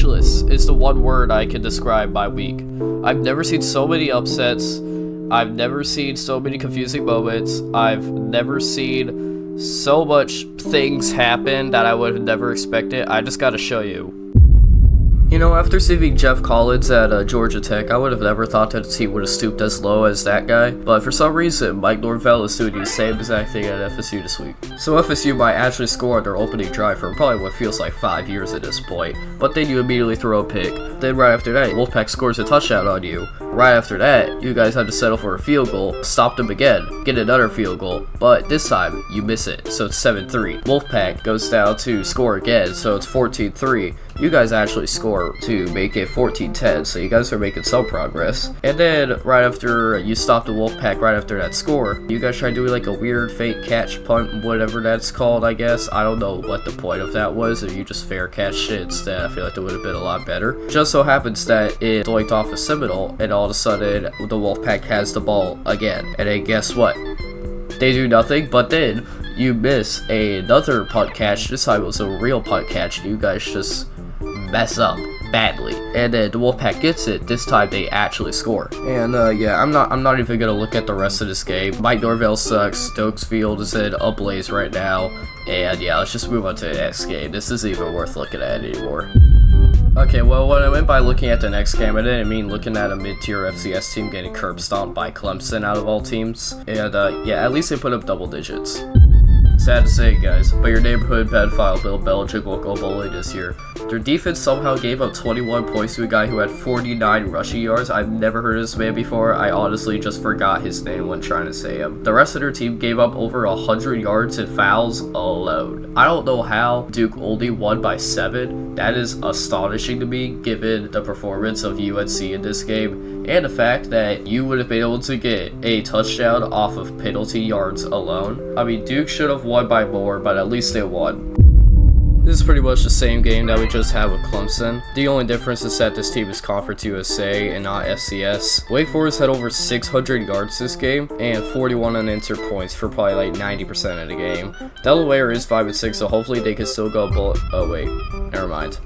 Speechless is the one word I can describe my week. I've never seen so many upsets. I've never seen so many confusing moments. I've never seen so much things happen that I would have never expected. I just gotta show you. You know, after seeing Geoff Collins at Georgia Tech, I would have never thought that he would have stooped as low as that guy, but for some reason, Mike Norvell is doing the same exact thing at FSU this week. So FSU might actually score on their opening drive for probably what feels like 5 years at this point, but then you immediately throw a pick. Then right after that, Wolfpack scores a touchdown on you. Right after that, you guys have to settle for a field goal, stop them again, get another field goal, but this time, you miss it, so it's 7-3. Wolfpack goes down to score again, so it's 14-3. You guys actually score to make it 14-10, so you guys are making some progress. And then, right after you stop the Wolfpack, right after that score, you guys try doing like a weird fake catch punt, whatever that's called, I guess. I don't know what the point of that was, if you just fair catched it instead. I feel like that would have been a lot better. Just so happens that it doinked off a Seminole, and all of a sudden, the Wolfpack has the ball again. And then guess what? They do nothing, but then you miss another punt catch. This time it was a real punt catch, and you guys just mess up badly, and then the Wolfpack gets it. This time they actually score. And yeah, I'm not even gonna look at the rest of this game. Mike Norvell sucks. Stokes Field is in a blaze right now, and yeah, let's just move on to the next game. This isn't even worth looking at anymore. Okay, well, what I meant by looking at the next game, I didn't mean looking at a mid-tier FCS team getting curb stomped by Clemson out of all teams. And yeah, at least they put up double digits. Sad to say, guys, but your neighborhood pedophile Bill Belichick will go bowling this year. Their defense somehow gave up 21 points to a guy who had 49 rushing yards. I've never heard of this man before. I honestly just forgot his name when trying to say him. The rest of their team gave up over 100 yards and fouls alone. I don't know how Duke only won by 7. That is astonishing to me, given the performance of UNC in this game, and the fact that you would have been able to get a touchdown off of penalty yards alone. I mean, Duke should have won by more, but at least they won. This is pretty much the same game that we just had with Clemson. The only difference is that this team is Conference USA and not FCS. Wake Forest had over 600 yards this game and 41 unanswered points for probably like 90% of the game. Delaware is 5-6, so hopefully they can still go oh wait, never mind.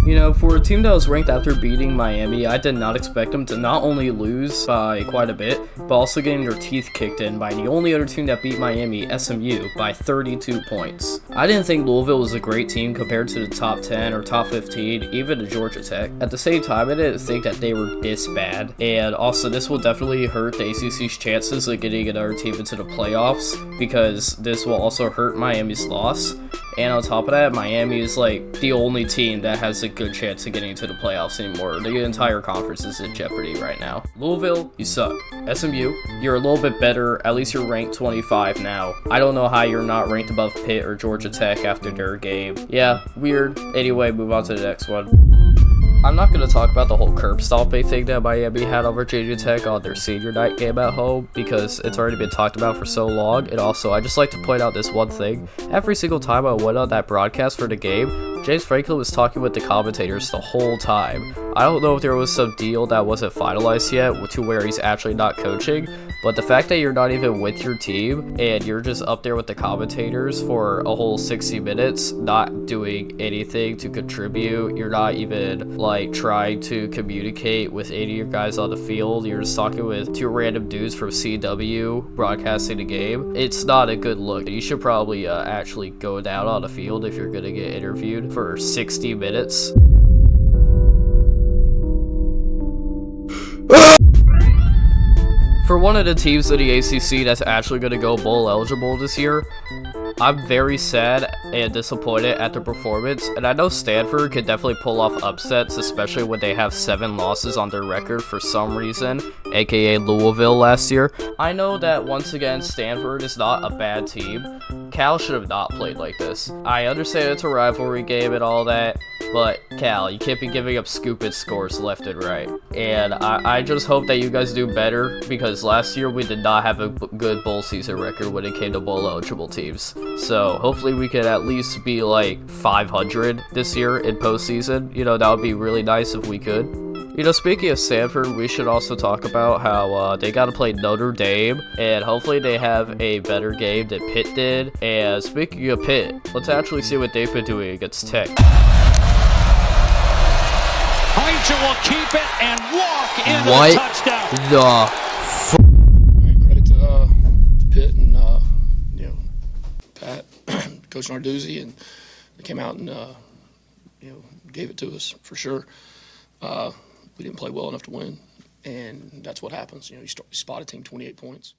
You know, for a team that was ranked after beating Miami, I did not expect them to not only lose by quite a bit, but also getting their teeth kicked in by the only other team that beat Miami, SMU, by 32 points. I didn't think Louisville was a great team compared to the top 10 or top 15, even to Georgia Tech. At the same time, I didn't think that they were this bad, and also this will definitely hurt the ACC's chances of getting another team into the playoffs, because this will also hurt Miami's loss. And on top of that, Miami is like the only team that has a good chance of getting into the playoffs anymore. The entire conference is in jeopardy right now. Louisville, you suck. SMU, you're a little bit better. At least you're ranked 25 now. I don't know how you're not ranked above Pitt or Georgia Tech after their game. Yeah, weird. Anyway, move on to the next one. I'm not going to talk about the whole curb stomping thing that Miami had on Virginia Tech on their senior night game at home, because it's already been talked about for so long. And also, I just like to point out this one thing. Every single time I went on that broadcast for the game, James Franklin was talking with the commentators the whole time. I don't know if there was some deal that wasn't finalized yet to where he's actually not coaching, but the fact that you're not even with your team and you're just up there with the commentators for a whole 60 minutes, not doing anything to contribute, you're not even like trying to communicate with any of your guys on the field, you're just talking with 2 random dudes from CW broadcasting the game. It's not a good look. You should probably actually go down on the field if you're gonna get interviewed for 60 minutes. For one of the teams in the ACC that's actually going to go bowl eligible this year, I'm very sad and disappointed at their performance, and I know Stanford could definitely pull off upsets, especially when they have 7 losses on their record for some reason, aka Louisville last year. I know that once again Stanford is not a bad team. Cal should have not played like this. I understand it's a rivalry game and all that, but Cal, you can't be giving up stupid scores left and right. And I just hope that you guys do better, because last year we did not have a good bowl season record when it came to bowl eligible teams. So hopefully we could at least be like 500 this year in postseason. You know, that would be really nice if we could. You know, speaking of Stanford, we should also talk about how they got to play Notre Dame, and hopefully they have a better game than Pitt did. And speaking of Pitt, let's actually see what they've been doing against Tech. Heinzer will keep it and walk into What the touchdown. the Credit to Pitt and you know, Pat, Coach Narduzzi, and they came out and you know, gave it to us for sure. We didn't play well enough to win, and that's what happens. You know, you spot a team 28 points.